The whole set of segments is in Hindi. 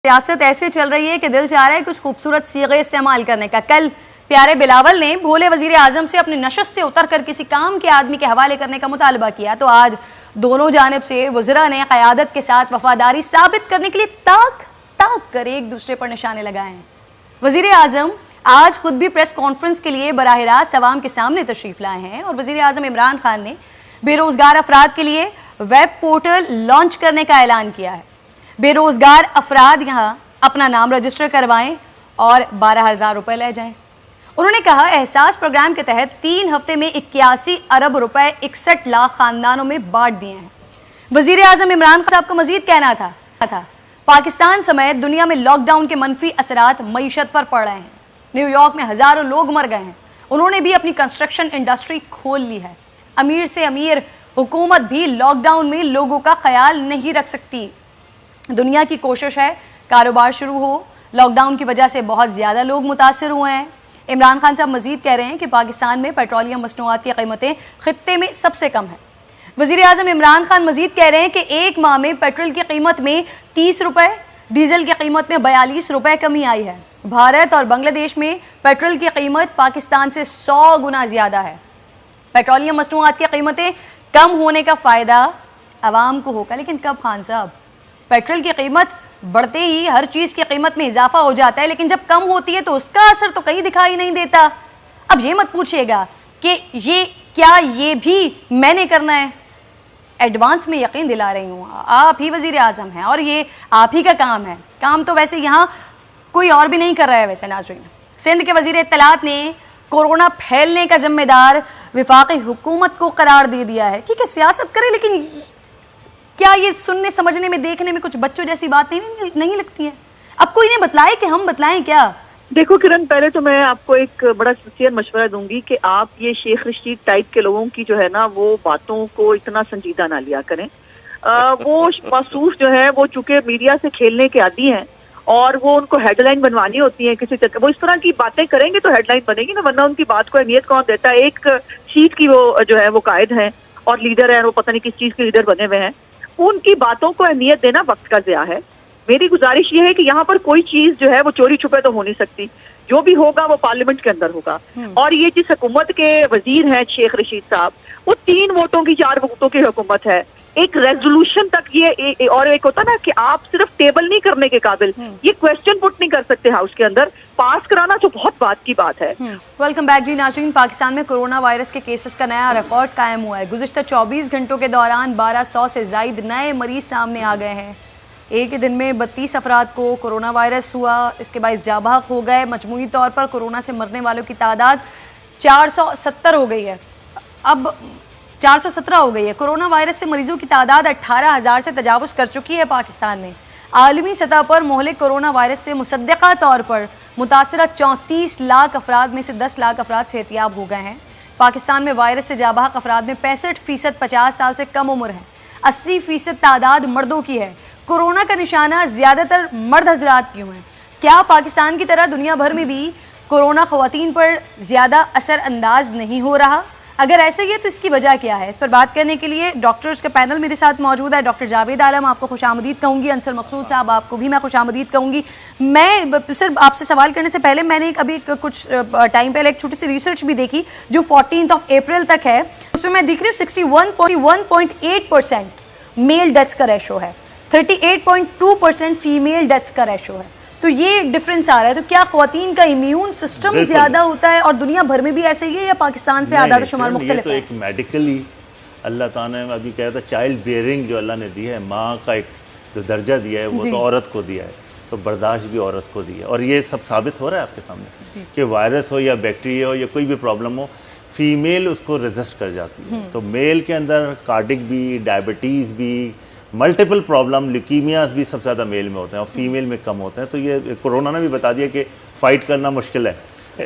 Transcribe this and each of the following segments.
सियासत ऐसे चल रही है कि दिल चाह रहा है कुछ खूबसूरत सीगे इस्तेमाल करने का। कल प्यारे बिलावल ने भोले वजीर आजम से अपनी नशस्त से उतरकर किसी काम के आदमी के हवाले करने का मुतालबा किया, तो आज दोनों जानिब से वज़रा ने क़यादत के साथ वफादारी साबित करने के लिए ताक ताक कर एक दूसरे पर निशाने लगाए हैं। वजीर आजम आज खुद भी प्रेस कॉन्फ्रेंस के लिए बराह रास्त अवाम के सामने तशरीफ लाए हैं और वजीर आजम इमरान खान ने बेरोजगार अफराद के लिए वेब पोर्टल लॉन्च करने का ऐलान किया है। बेरोजगार अफराद यहाँ अपना नाम रजिस्टर करवाएं और 12,000 रुपए ले जाएं। उन्होंने कहा, एहसास प्रोग्राम के तहत 3 हफ्ते में 81 अरब रुपए 61 लाख खानदानों में बांट दिए हैं। वजीर आजम इमरान खान साहब का मजीद कहना था पाकिस्तान समेत दुनिया में लॉकडाउन के मनफी असरात मईशत पर पड़ रहे हैं। न्यूयॉर्क में हजारों लोग मर गए हैं। उन्होंने भी अपनी कंस्ट्रक्शन इंडस्ट्री खोल ली है। अमीर से अमीर हुकूमत भी लॉकडाउन में लोगों का ख्याल नहीं रख सकती। दुनिया की कोशिश है कारोबार शुरू हो। लॉकडाउन की वजह से बहुत ज़्यादा लोग मुतासर हुए हैं। इमरान खान साहब मजीद कह रहे हैं कि पाकिस्तान में पेट्रोलियम मसनूआत की कीमतें खित्ते में सबसे कम है। वज़ीर आज़म इमरान खान मजीद कह रहे हैं कि एक माह में पेट्रोल की कीमत में 30 रुपये, डीजल की कीमत में 42 रुपये कमी आई है। भारत और बांग्लादेश में पेट्रोल की कीमत पाकिस्तान से 100 गुना ज़्यादा है। पेट्रोलियम मसनूआत की कीमतें कम होने का फ़ायदा आवाम को होगा, लेकिन कब खान साहब? पेट्रोल की कीमत बढ़ते ही हर चीज़ की कीमत में इजाफा हो जाता है, लेकिन जब कम होती है तो उसका असर तो कहीं दिखाई नहीं देता। अब ये मत पूछिएगा कि ये भी मैंने करना है। एडवांस में यकीन दिला रही हूँ, आप ही वज़ीर आज़म हैं और ये आप ही का काम है। काम तो वैसे यहाँ कोई और भी नहीं कर रहा है। वैसे नाज़रीन, सिंध के वज़ीर इत्तलात ने कोरोना फैलने का जिम्मेदार विफाकी हुकूमत को करार दे दिया है। ठीक है, सियासत करे, लेकिन क्या ये सुनने समझने में देखने में कुछ बच्चों जैसी बात नहीं लगती है? अब कोई इन्हें बतलाए कि हम बतलाएं क्या? देखो किरण, पहले तो मैं आपको एक बड़ा सिंसियर मशवरा दूंगी कि आप ये शेख रशीद टाइप के लोगों की जो है ना वो बातों को इतना संजीदा ना लिया करें। वो मासूफ जो है वो चूंकि मीडिया से खेलने के आदी हैं और वो उनको हेडलाइन बनवानी होती है किसी चक्कर, वो इस तरह की बातें करेंगे तो हेडलाइन बनेगी ना, वरना उनकी बात को अहमियत कौन देता है? एक शीट की वो जो है वो कायद है और लीडर है, वो पता नहीं किस चीज के लीडर बने हुए हैं। उनकी बातों को अहमियत देना वक्त का ज़िया है। मेरी गुजारिश ये है कि यहाँ पर कोई चीज जो है वो चोरी छुपे तो हो नहीं सकती। जो भी होगा वो पार्लियामेंट के अंदर होगा। और ये जिस हुकूमत के वजीर हैं शेख रशीद साहब, वो 3 वोटों की 4 वोटों की हुकूमत है। एक रेजोल्यूशन तक ये और एक होता ना कि आप सिर्फ टेबल नहीं करने के काबिल, ये क्वेश्चन पुट नहीं कर सकते हाउस के अंदर, पास कराना तो बहुत बात की बात है। वेलकम बैक जी नाज़रीन। पाकिस्तान में कोरोना वायरस के केसेस का नया रिकॉर्ड कायम हुआ है। गुज़िश्ता 24 घंटों के दौरान 1200 से ज़ायद नए मरीज सामने आ गए हैं। एक ही दिन में 32 अफराद को कोरोना वायरस हुआ, इसके बायस जाबाक हो गए। मजमूई तौर पर कोरोना से मरने वालों की तादाद 470 हो गई है। अब 417 हो गई है। कोरोना वायरस से मरीजों की तादाद 18,000 से तजावुज़ कर चुकी है। पाकिस्तान में आलमी सतह पर मोहलिक कोरोना वायरस से मुसद्दक़ा तौर पर मुतासरा 34 लाख अफराद में से 10 लाख अफराद सेहतियाब हो गए हैं। पाकिस्तान में वायरस से जाबाक अफराद में 65% 50 साल से कम उम्र है। 80% तादाद मर्दों की है। कोरोना का निशाना ज़्यादातर मर्द हजरात क्यों है? क्या पाकिस्तान की तरह दुनिया भर में भी कोरोना ख़वातीन पर ज़्यादा असर अंदाज नहीं हो रहा? अगर ऐसे ही है तो इसकी वजह क्या है? इस पर बात करने के लिए डॉक्टर्स का पैनल मेरे साथ मौजूद है। डॉक्टर जावेद आलम, आपको खुशामदीद कहूँगी। अंसर मकसूद साहब, आपको भी मैं खुशामदीद कहूँगी। मैं सिर्फ आपसे सवाल करने से पहले मैंने अभी कुछ टाइम पहले एक छोटी सी रिसर्च भी देखी जो 14 अप्रैल तक है। उसमें मैं दिख रही हूँ 61.8% मेल डेथ्स का रेशो है, 38.2% फीमेल डेथ्स का रेशो है। तो ये डिफरेंस आ रहा है। तो क्या ख्वातीन का इम्यून सिस्टम ज्यादा होता है और दुनिया भर में भी ऐसे ही है या पाकिस्तान से आदाद शुमार मुख्तलिफ है? ये तो एक मेडिकली अल्लाह ताला ने अभी कहा था, चाइल्ड बेयरिंग जो अल्लाह ने दी है, माँ का एक जो दर्जा दिया है वो तो औरत को दिया है, तो बर्दाश्त भी औरत को दिया है। और ये सब साबित हो रहा है आपके सामने कि वायरस हो या बैक्टीरिया हो या कोई भी प्रॉब्लम हो, फीमेल उसको रेजिस्ट कर जाती है। तो मेल के अंदर कार्डिक भी, डायबिटीज़ भी, मल्टीपल प्रॉब्लम, ल्यूकीमियाज भी सबसे ज़्यादा मेल में होते हैं और फीमेल में कम होते हैं। तो ये कोरोना ने भी बता दिया कि फाइट करना मुश्किल है।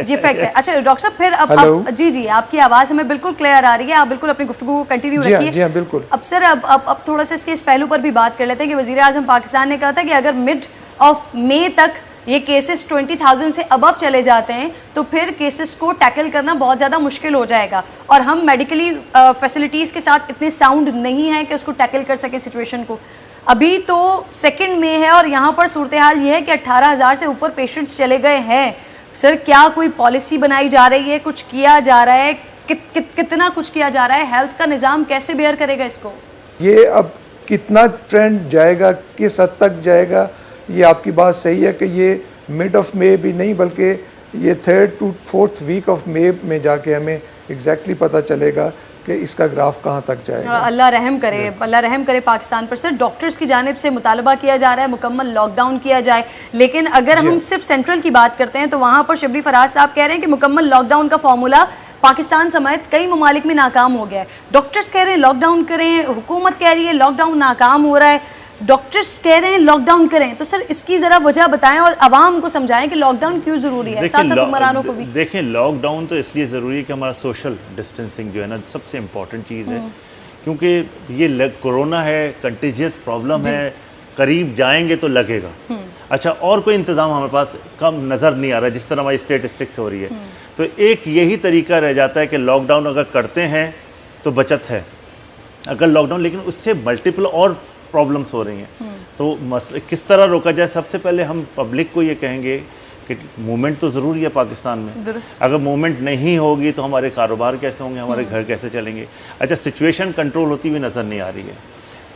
जी फैक्ट है। अच्छा डॉक्टर साहब, फिर अब जी आपकी आवाज़ हमें बिल्कुल क्लियर आ रही है। आप बिल्कुल अपनी गुफ्तगू को कंटिन्यू रखिए। जी हाँ, बिल्कुल। अब सर अब थोड़ा सा इसके इस पहलू पर भी बात कर लेते हैं कि वज़ीर आज़म पाकिस्तान ने कहा था कि अगर मिड ऑफ मई तक ये केसेस 20,000 से अबव चले जाते हैं तो फिर केसेस को टैकल करना बहुत ज़्यादा मुश्किल हो जाएगा और हम मेडिकली फैसिलिटीज़ के साथ इतने साउंड नहीं हैं कि उसको टैकल कर सके सिचुएशन को। अभी तो सेकंड में है और यहाँ पर सूरत हाल ये है कि 18,000 से ऊपर पेशेंट्स चले गए हैं। सर क्या कोई पॉलिसी बनाई जा रही है, कुछ किया जा रहा है, कितना कुछ किया जा रहा है? हेल्थ का निज़ाम कैसे बेयर करेगा इसको? ये अब कितना ट्रेंड जाएगा, किस हद तक जाएगा, ये आपकी बात सही है कि ये मिड ऑफ मई भी नहीं बल्कि ये 3rd to 4th week of May में जाके हमें एग्जैक्टली पता चलेगा कि इसका ग्राफ कहाँ तक जाएगा। अल्लाह रहम करे, अल्लाह रहम करे पाकिस्तान पर। सर डॉक्टर्स की जानिब से मुतालबा किया जा रहा है मुकम्मल लॉकडाउन किया जाए, लेकिन अगर हम सिर्फ सेंट्रल की बात करते हैं तो वहाँ पर शबली फराज साहब कह रहे हैं कि मुकम्मल लॉकडाउन का फॉर्मूला पाकिस्तान समेत कई ममालिक में नाकाम हो गया है। डॉक्टर्स कह रहे हैं लॉकडाउन करें, हुकूमत कह रही है लॉकडाउन नाकाम हो रहा है, डॉक्टर्स कह रहे हैं लॉकडाउन करें। तो सर इसकी ज़रा वजह बताएं और आवाम को समझाएं कि लॉकडाउन क्यों ज़रूरी है, साथ साथ हुक्मरानों को भी। देखें, लॉकडाउन तो इसलिए ज़रूरी है कि हमारा सोशल डिस्टेंसिंग जो है ना सबसे इम्पॉर्टेंट चीज़ है, क्योंकि ये कोरोना है, कंटेजियस प्रॉब्लम है, करीब जाएंगे तो लगेगा। अच्छा, और कोई इंतज़ाम हमारे पास कम नज़र नहीं आ रहा जिस तरह हमारी स्टेटिस्टिक्स हो रही है। तो एक यही तरीका रह जाता है कि लॉकडाउन अगर करते हैं तो बचत है, अगर लॉकडाउन लेकिन उससे मल्टीपल और प्रॉब्लम्स हो रही हैं तो किस तरह रोका जाए। सबसे पहले हम पब्लिक को ये कहेंगे कि मूवमेंट तो ज़रूरी है पाकिस्तान में, अगर मूवमेंट नहीं होगी तो हमारे कारोबार कैसे होंगे, हमारे घर कैसे चलेंगे। अच्छा, सिचुएशन कंट्रोल होती हुई नज़र नहीं आ रही है।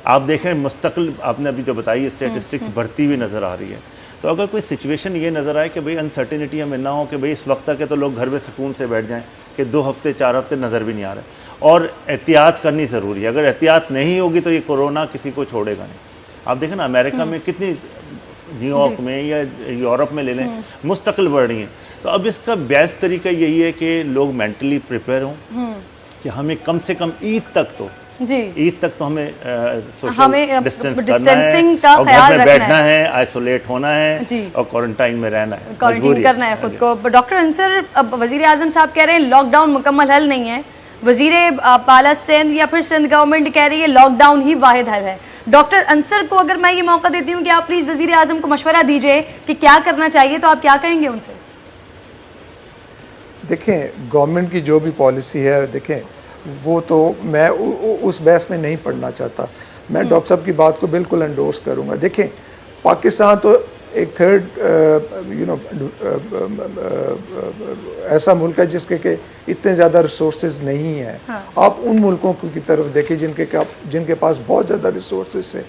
आप देखें मुस्तकिल, आपने अभी जो बताई स्टेटिस्टिक्स बढ़ती हुई नज़र आ रही है। तो अगर कोई सिचुएशन ये नज़र आए कि भाई अनसर्टिनिटी हमें ना हो कि भाई इस वक्त तक तो लोग घर में सुकून से बैठ जाएं कि 2 हफ्ते 4 हफ्ते नज़र भी नहीं आ रहा, और एहतियात करनी ज़रूरी है। अगर एहतियात नहीं होगी तो ये कोरोना किसी को छोड़ेगा नहीं। आप देखें ना अमेरिका में कितनी, न्यूयॉर्क में या यूरोप में ले लें, मुस्तकिल बढ़ रही हैं। तो अब इसका बेस्ट तरीका यही है कि लोग मेंटली प्रिपेयर हों कि हमें कम से कम ईद तक तो हमें सोशल डिस्टेंसिंग का ख्याल रखना बैठना है, आइसोलेट होना है और क्वारंटाइन में रहना है, क्वारंटाइन करना है खुद को। डॉक्टर अंसर, अब वज़ीर आज़म साहब कह रहे हैं लॉकडाउन मुकम्मल हल नहीं है, वज़ीर आला सिंध या फिर सिंध गवर्नमेंट कह रही है लॉकडाउन ही वाहिद हल है। डॉक्टर अंसर को अगर मैं ये मौका देती हूँ कि आप प्लीज़ वज़ीर आज़म को मशवरा दीजिए कि क्या करना चाहिए, तो आप क्या कहेंगे उनसे? देखें, गवर्नमेंट की जो भी पॉलिसी है, देखें वो तो मैं उस बहस में नहीं पढ़ना चाहता। मैं डॉक्टर साहब की बात को बिल्कुल एंडोर्स करूँगा। देखें, पाकिस्तान तो एक थर्ड ऐसा मुल्क है जिसके के इतने ज़्यादा रिसोर्सेज नहीं हैं। हाँ। आप उन मुल्कों की तरफ देखें जिनके पास बहुत ज़्यादा रिसोर्सेज है,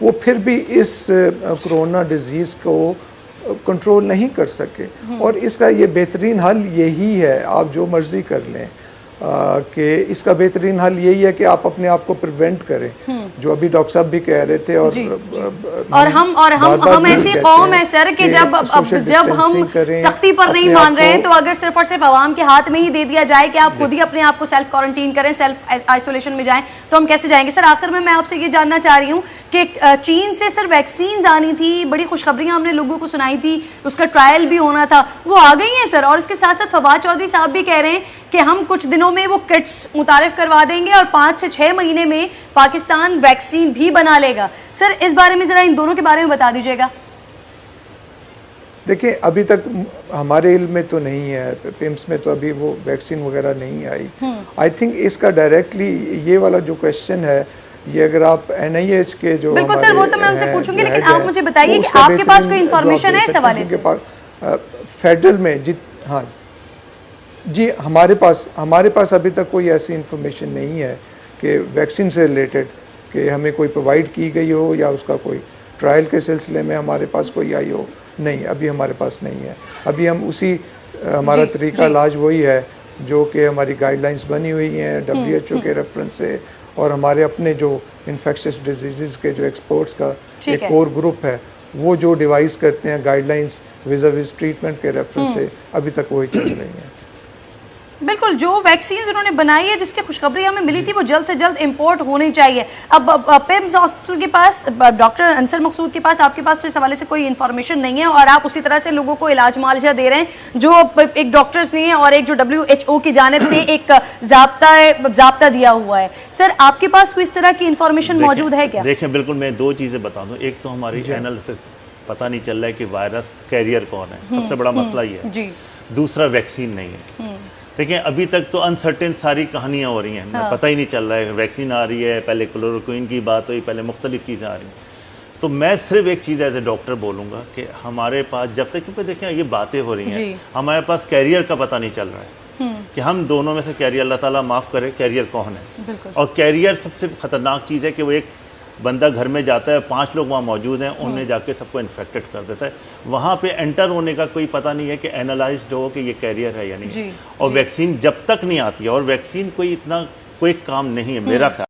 वो फिर भी इस कोरोना डिजीज़ को कंट्रोल नहीं कर सके। और इसका ये बेहतरीन हल यही है, आप जो मर्ज़ी कर लें, कि इसका बेहतरीन हल यही है कि आप अपने आप को प्रिवेंट करें, जो अभी डॉक्टर साहब भी कह रहे थे। और हम ऐसी कौम है सर कि जब हम सख्ती पर नहीं मान रहे हैं, तो अगर सिर्फ और सिर्फ आवाम के हाथ में ही दे दिया जाए कि आप खुद ही अपने आप को सेल्फ क्वारंटीन करें, सेल्फ आइसोलेशन में जाएं, तो हम कैसे जाएंगे? सर आखिर में मैं आपसे ये जानना चाह रही हूँ कि चीन से सर वैक्सीन आनी थी, बड़ी खुशखबरियाँ हमने लोगों को सुनाई थी, उसका ट्रायल भी होना था, वो आ गई हैं सर। और इसके साथ साथ फवाद चौधरी साहब भी कह रहे हैं कि हम कुछ दिनों में वो किट्स मुतारिफ करवा देंगे और 5 से 6 महीने में पाकिस्तान वैक्सीन भी बना लेगा। सर इस बारे में ज़रा इन दोनों के बारे में बता दीजिएगा। देखिए, अभी तक हमारे इल्म में तो नहीं है, पिम्स में तो अभी वो वैक्सीन वगैरह नहीं आई। आई थिंक इसका डायरेक्टली ये वाला जो क्वेश्चन है, ये अगर आप NIH के जो बिल्कुल सर, वो तो मैं उनसे पूछूंगी, लेकिन आप मुझे बताइए कि आपके पास कोई इंफॉर्मेशन है इस हवाले से? फेडरल में हाँ जी, हमारे पास अभी तक कोई ऐसी इंफॉर्मेशन नहीं है कि वैक्सीन से रिलेटेड कि हमें कोई प्रोवाइड की गई हो या उसका कोई ट्रायल के सिलसिले में हमारे पास कोई आई हो। नहीं, अभी हमारे पास नहीं है। अभी हम उसी हमारा तरीका इलाज वही है जो कि हमारी गाइडलाइंस बनी हुई हैं WHO के रेफरेंस से, और हमारे अपने जो इन्फेक्शियस डिजीज़ के जो एक्सपर्ट्स का एक कोर ग्रुप है, वो जो डिवाइस करते हैं गाइडलाइंस विज़ ट्रीटमेंट के रेफरेंस से, अभी तक वही चल रही हैं। बिल्कुल, जो वैक्सीन उन्होंने बनाई है, जिसकी खुशखबरी हमें मिली थी, वो जल्द से जल्द इंपोर्ट होनी चाहिए। अब पिम्स हॉस्पिटल के पास, डॉक्टर अंसर मकसूद के पास, आपके पास तो इस हवाले से कोई इन्फॉर्मेशन नहीं है, और आप उसी तरह से लोगों को इलाज मुआवजा दे रहे हैं जो एक डॉक्टर्स ने और एक जो WHO की जानिब से एक ज़ाब्ता दिया हुआ है। सर आपके पास कोई इस तरह की इन्फॉर्मेशन मौजूद है क्या? देखें, बिल्कुल, मैं 2 चीज़ें बता दूँ। एक तो हमारी एनालिसिस पता नहीं चल रहा है कि वायरस कैरियर कौन है, सबसे बड़ा मसला ये है। दूसरा, वैक्सीन नहीं है। देखिए, अभी तक तो अनसर्टेन सारी कहानियाँ हो रही हैं। हाँ। पता ही नहीं चल रहा है, वैक्सीन आ रही है, पहले क्लोरोक्विन की बात हुई, पहले मुख्तलिफ चीज़ें आ रही हैं। तो मैं सिर्फ एक चीज़ एज ए डॉक्टर बोलूँगा कि हमारे पास जब तक, क्योंकि देखें ये बातें हो रही हैं, हमारे पास कैरियर का पता नहीं चल रहा है कि हम दोनों में से कैरियर, अल्लाह ताला माफ़ करे, कैरियर कौन है। और कैरियर सबसे ख़तरनाक चीज़ है कि वो एक बंदा घर में जाता है, 5 लोग वहाँ मौजूद हैं, उनने जाके सबको इन्फेक्टेड कर देता है। वहाँ पे एंटर होने का कोई पता नहीं है कि एनालाइज्ड हो कि ये कैरियर है या नहीं। और वैक्सीन जब तक नहीं आती है, और वैक्सीन कोई इतना कोई काम नहीं है मेरा ख्याल।